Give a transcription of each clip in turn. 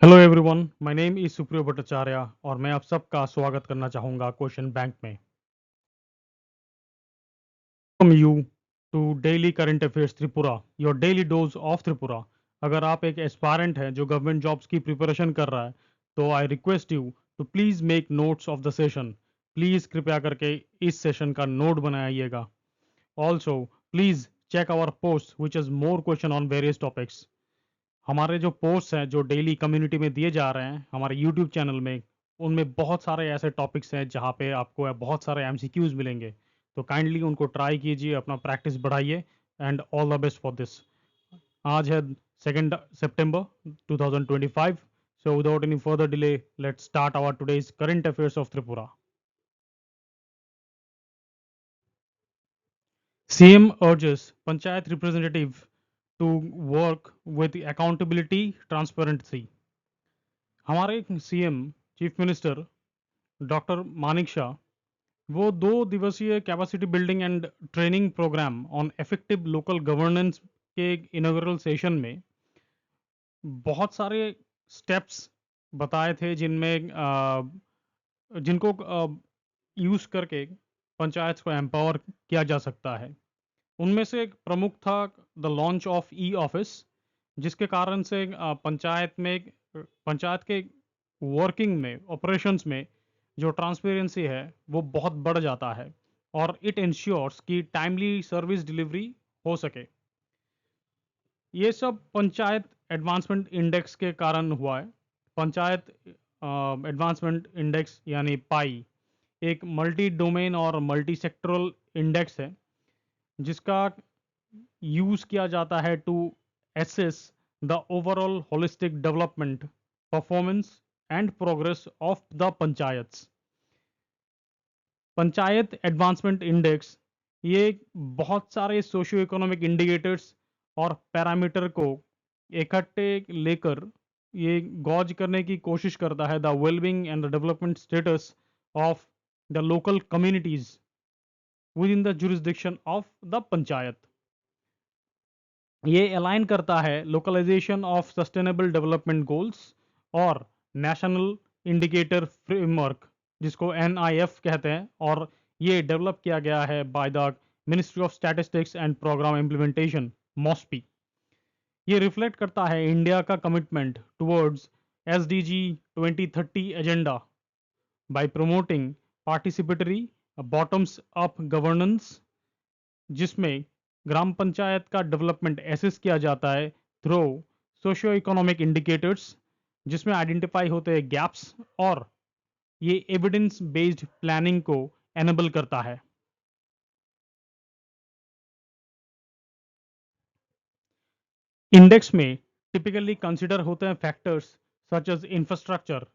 Hello everyone, my name is Supriyo Bhattacharya और मैं आप सबका स्वागत करना चाहूँगा क्वेश्चन बैंक में। Welcome you to daily current affairs Tripura, your daily dose of Tripura. अगर आप एक एस्पायरेंट हैं जो गवर्नमेंट जॉब्स की प्रिपरेशन कर रहा है तो I request you to please make notes of the session. Please कृपया करके इस सेशन का नोट बनाइएगा। Also please check our post which is more question on various topics. हमारे जो पोस्ट हैं जो डेली कम्युनिटी में दिए जा रहे हैं हमारे यूट्यूब चैनल में, उनमें बहुत सारे ऐसे टॉपिक्स हैं जहाँ पे आपको बहुत सारे एमसीक्यूज मिलेंगे। तो काइंडली उनको ट्राई कीजिए, अपना प्रैक्टिस बढ़ाइए and all the best for this. आज है 2 सितंबर 2025। So without any further delay let's start our today's current affairs of Tripura. CM urges panchayat representative to work with accountability transparency। हमारे CM chief minister doctor Manik Saha वो 2 दिवसीय capacity building and training programme on effective local governance के inaugural session में बहुत सारे steps बताए थे जिनको यूज़ करके पंचायत को एम्पावर किया जा सकता है। उनमें से एक प्रमुख था the launch of e office, जिसके कारण से पंचायत के वर्किंग में, ऑपरेशंस में जो ट्रांसपेरेंसी है वो बहुत बढ़ जाता है और इट इंश्योर्स कि टाइमली सर्विस डिलीवरी हो सके। ये सब पंचायत एडवांसमेंट इंडेक्स के कारण हुआ है। पंचायत एडवांसमेंट इंडेक्स यानी पाई एक मल्टी डोमेन और मल्टी सेक्टरल इंडेक्स है जिसका यूज़ किया जाता है to assess the overall holistic development, performance and progress of the panchayats. Panchayat advancement index ये बहुत सारे सोशियो इकोनॉमिक इंडिकेटर्स और पैरामीटर को इकट्ठे लेकर ये गॉज करने की कोशिश करता है the wellbeing and the development status of the local communities within the jurisdiction of the panchayat. ये अलाइन करता है localisation of sustainable development goals और नेशनल इंडिकेटर फ्रेमवर्क जिसको NIF कहते हैं, और ये डेवलप किया गया है by the ministry of statistics and programme implementation, MoSPI. ये रिफ्लेक्ट करता है इंडिया का commitment towards SDG 2030 agenda by promoting participatory bottoms up governance, जिसमें ग्राम पंचायत का डेवलपमेंट एसेस किया जाता है थ्रू सोशियो इकोनॉमिक इंडिकेटर्स, जिसमें आइडेंटिफाई होते हैं गैप्स, और ये एविडेंस बेस्ड प्लानिंग को एनेबल करता है। इंडेक्स में टिपिकली कंसिडर होते हैं फैक्टर्स सच एज इंफ्रास्ट्रक्चर,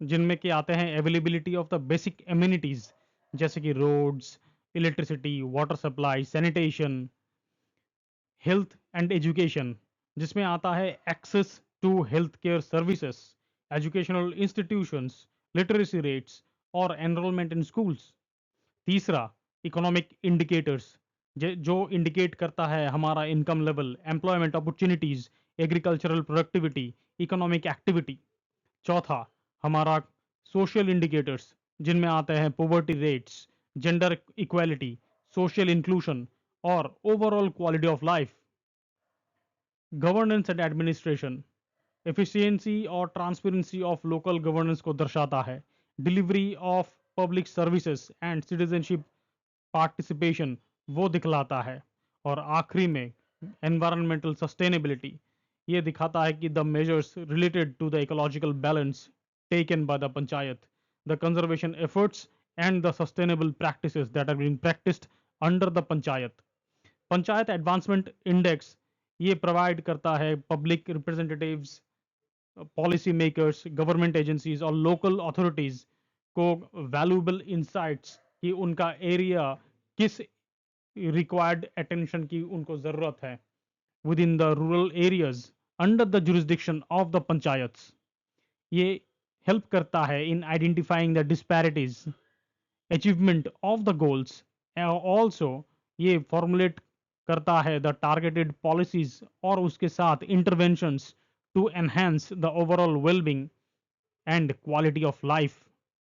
जिनमें के आते हैं availability of the basic amenities जैसे कि roads, electricity, water supply, sanitation, health and education, जिसमें आता है access to health care services, educational institutions, literacy rates और एनरोलमेंट इन स्कूल्स। तीसरा, इकोनॉमिक इंडिकेटर्स जो इंडिकेट करता है हमारा income level, employment opportunities, agricultural productivity, economic activity. चौथा, हमारा सोशल इंडिकेटर्स जिनमें आते हैं poverty rates, gender equality, social inclusion और overall quality of life. Governance and administration efficiency और ट्रांसपेरेंसी ऑफ लोकल गवर्नेंस को दर्शाता है। Delivery of public services and citizenship participation वो दिखलाता है। और आखिरी में एनवायरमेंटल सस्टेनेबिलिटी ये दिखाता है कि the measures related to the ecological balance taken by the panchayat, the conservation efforts and the sustainable practices that are being practised under the panchayat. Panchayat advancement index ये प्रोवाइड करता है public representatives, policy makers, government agencies और local authorities को valuable insights कि उनका area किस required attention की उनको ज़रूरत है with in the rural areas under the jurisdiction of the panchayats. ये हेल्प करता है in identifying the disparities, achievement of the goals. Also ये फॉर्मुलेट करता है द टारगेटेड पॉलिसीज और उसके साथ interventions to enhance the overall well-being and quality of life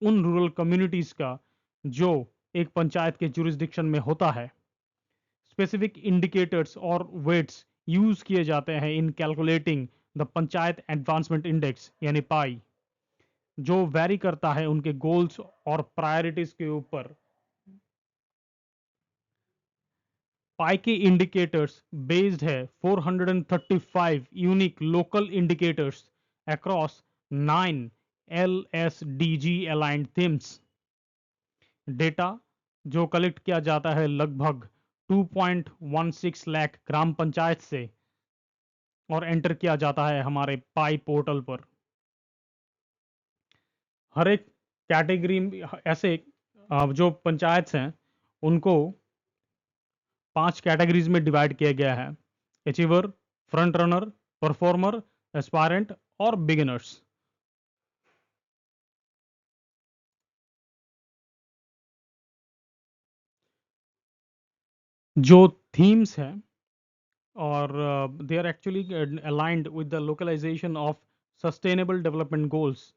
उन रूरल communities का जो एक पंचायत के jurisdiction में होता है. Specific indicators और weights यूज किए जाते हैं in calculating the panchayat advancement index यानी पाई, जो वैरी करता है उनके गोल्स और प्रायोरिटीज के ऊपर. पाई के इंडिकेटर्स बेस्ड है 435 unique local indicators across 9 LSDG aligned themes. Data जो कलेक्ट किया जाता है लगभग 2.16 लाख ग्राम पंचायत से और एंटर किया जाता है हमारे पाई पोर्टल पर. हर एक कैटेगरी ऐसे जो पंचायत हैं उनको 5 कैटेगरीज में डिवाइड किया गया है: achiever, front runner, performer, aspirant और बिगिनर्स. जो थीम्स हैं और they are actually aligned with the localisation of sustainable development goals.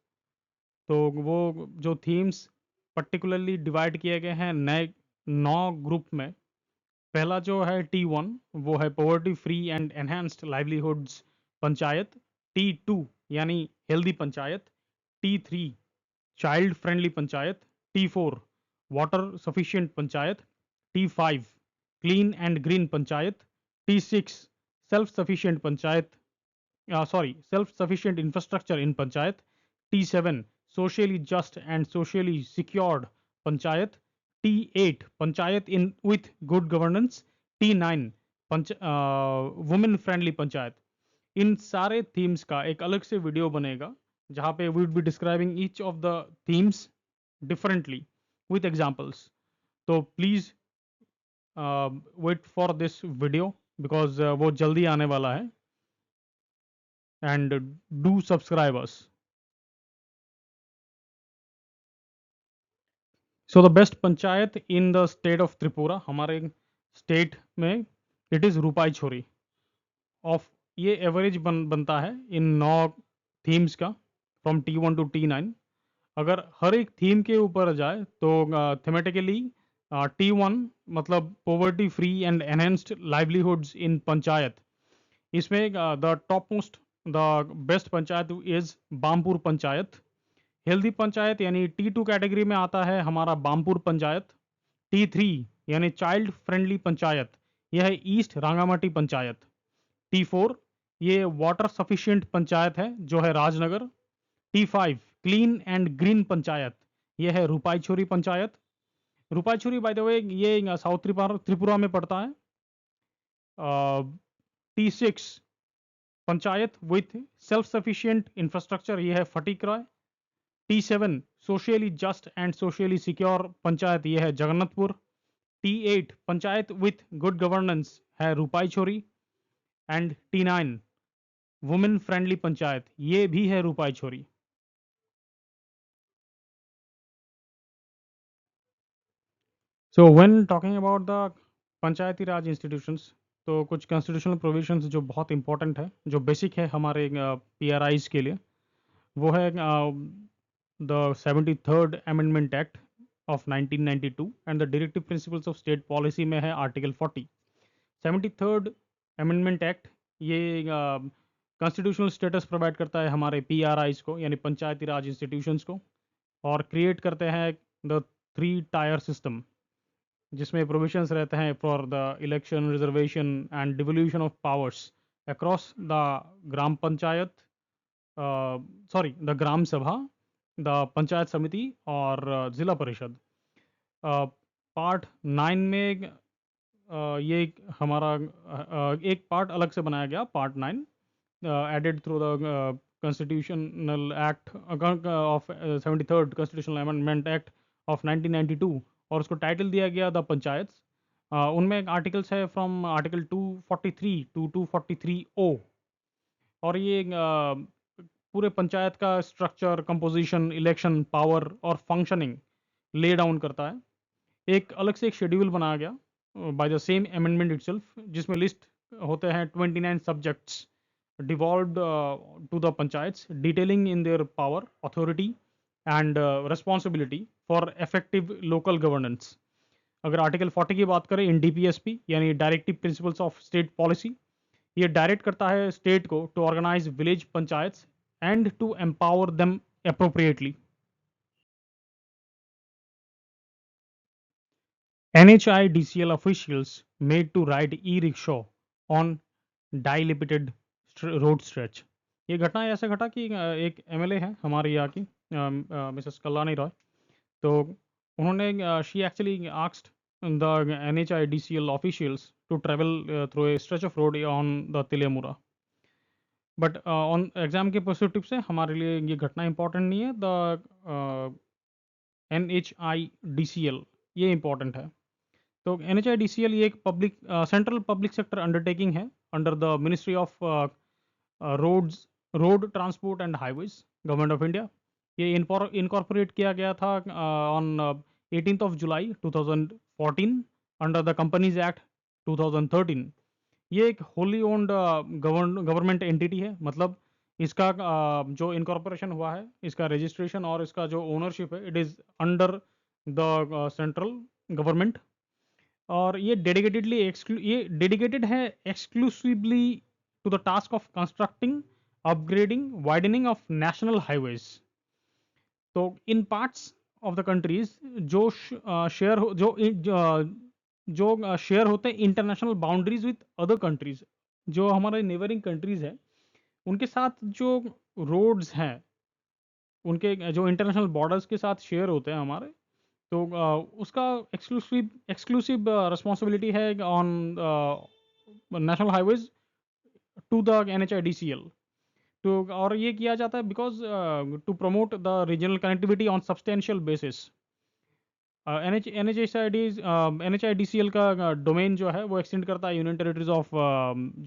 तो वो जो थीम्स पर्टिकुलरली डिवाइड किए गए हैं नए 9 ग्रुप में. पहला जो है T1 वो है poverty free and enhanced livelihoods panchayat. T2 यानी healthy panchayat. T3 child friendly panchayat. T4 water sufficient panchayat. T5 clean and green panchayat. T6 self sufficient panchayat, self sufficient infrastructure in panchayat. T7 socially just and socially secured panchayat. T8 panchayat in with good governance. T9 women friendly panchayat. इन सारे themes का एक अलग से video बनेगा जहाँ पे we would be describing each of the themes differently with examples. तो please wait for this video because वो जल्दी आने वाला है. And do subscribe us. So the best panchayat in the state of Tripura, हमारे स्टेट में, इट इज़ रूपाई छोरी. ऑफ ये एवरेज बनता है इन 9 थीम्स का फ्रॉम T1 टू T9. अगर हर एक थीम के ऊपर जाए तो थेमेटिकली T1 मतलब poverty free and enhanced livelihoods in panchayat. इसमें the top most the best panchayat is Bampur panchayat. Healthy panchayat यानी T2 कैटेगरी में आता है हमारा बामपुर पंचायत. T3 यानी चाइल्ड फ्रेंडली पंचायत, यह है ईस्ट रांगामाटी पंचायत. T4 ये वाटर सफिशिएंट पंचायत है जो है Rajnagar. T5 clean and green panchayat, यह है Rupaichhari panchayat. Rupaichhari by the way ये साउथ त्रिपुरा में पड़ता है. T6 panchayat with self sufficient infrastructure, यह है Fatikroy. T7 socially just and socially secure panchayat, यह है Jagannathpur. T8 panchayat with good governance है Rupaichhari. And T9 women friendly panchayat, ये भी है Rupaichhari. So when talking about the panchayati raj institutions, तो कुछ कॉन्स्टिट्यूशनल प्रोविजंस जो बहुत इंपॉर्टेंट है, जो बेसिक है हमारे PRIs के लिए, वो है the 73rd amendment act of 1992 and the directive principles of state policy में है आर्टिकल 40. 73rd अमेंडमेंट एक्ट ये कॉन्स्टिट्यूशनल स्टेटस प्रोवाइड करता है हमारे PRIs को यानी पंचायती राज इंस्टीट्यूशंस को, और क्रिएट करते हैं द 3 टायर सिस्टम, जिसमें प्रोविजंस रहते हैं for the election, reservation and devolution of powers across the gram panchayat, the gram sabha, the panchayat समिति और ज़िला परिषद. पार्ट 9 में ये हमारा एक पार्ट अलग से बनाया गया, part 9 added through the constitutional act of 73rd constitutional amendment act of 1992, और उसको टाइटल दिया गया द पंचायत. उनमें आर्टिकल्स है फ्रॉम आर्टिकल 243 टू 243O, और ये पूरे पंचायत का स्ट्रक्चर, कंपोजिशन, इलेक्शन, पावर और फंक्शनिंग ले डाउन करता है. एक अलग से एक शेड्यूल बनाया गया by the same amendment itself, जिसमें लिस्ट होते हैं 29 subjects devolved to the panchayats, detailing in their power, authority, and responsibility for effective local governance. अगर आर्टिकल 40 की बात करें इन डीपीएसपी यानी directive principles of state policy, ये डायरेक्ट करता है स्टेट को to organise village panchayats and to empower them appropriately. NHIDCL officials made to ride e-rickshaw on delimited road stretch. ये घटना ऐसे घटा कि एक एमएलए है हमारे यहाँ की, मिसेस कल्याणी रॉय, तो उन्होंने she actually asked the NHIDCL officials to travel through a stretch of road on the Tilemura. But on exam के पर्सपेक्टिव से हमारे लिए ये घटना इंपॉर्टेंट नहीं है. द NHIDCL ये इंपॉर्टेंट है. तो NHIDCL ये एक public central public sector undertaking है under the ministry of road transport and highways, government of India. ये इनकॉर्पोरेट किया गया था on 18th of July 2014 under the companies act 2013. ये एक होली ओन्ड गवर्नमेंट एंटिटी है, मतलब इसका जो इनकॉर्पोरेशन हुआ है, इसका रजिस्ट्रेशन और इसका जो ओनरशिप है, it is under the central government. और ये डेडिकेटेड है exclusively to the task of constructing, upgrading, widening of national highways. तो in parts of the countries जो शेयर जो शेयर होते हैं international boundaries with other countries, जो हमारे नेबरिंग कंट्रीज है उनके साथ जो रोड्स हैं, उनके जो इंटरनेशनल बॉर्डर्स के साथ शेयर होते हैं हमारे, तो उसका एक्सक्लूसिव रिस्पॉन्सिबिलिटी है on national highways to the NHIDCL. तो और ये किया जाता है because to promote the regional connectivity on substantial basis. NHIDCL का डोमेन जो है वो एक्सटेंड करता है union territories of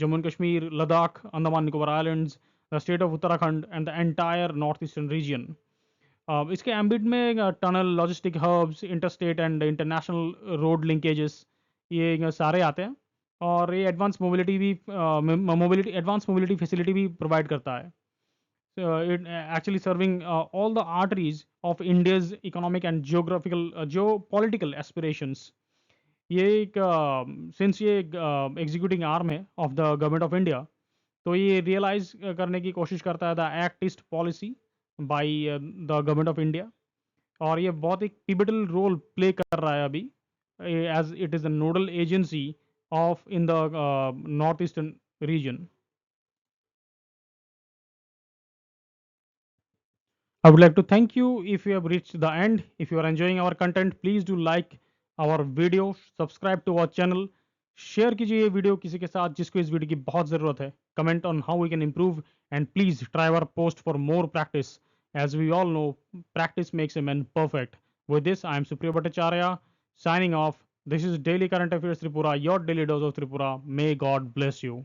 Jammu and Kashmir, Ladakh, Andaman Nicobar islands, the state of Uttarakhand and the entire north eastern region. इसके एम्बिट में tunnel, logistic hubs, interstate and international road linkages, ये सारे आते हैं. और ये एडवांस मोबिलिटी फैसिलिटी भी प्रोवाइड करता है. It actually serving all the arteries of India's economic and geopolitical aspirations. ये एक सिंस ये एग्जीक्यूटिंग आर्म है of the government of India, तो ये रियलाइज करने की कोशिश करता है the activist policy by the government of India. और ये बहुत एक पिवटल रोल प्ले कर रहा है अभी, as it is the nodal agency of in the north eastern region. I would like to thank you if you have reached the end. If you are enjoying our content, please do like our video, subscribe to our channel, share कीजिए ये video किसी के साथ जिसको इस video की बहुत ज़रूरत है. Comment on how we can improve and please try our post for more practice. As we all know, practice makes a man perfect. With this, I am Supriya Bhattacharya signing off. This is Daily Current Affairs Tripura, your daily dose of Tripura. May God bless you.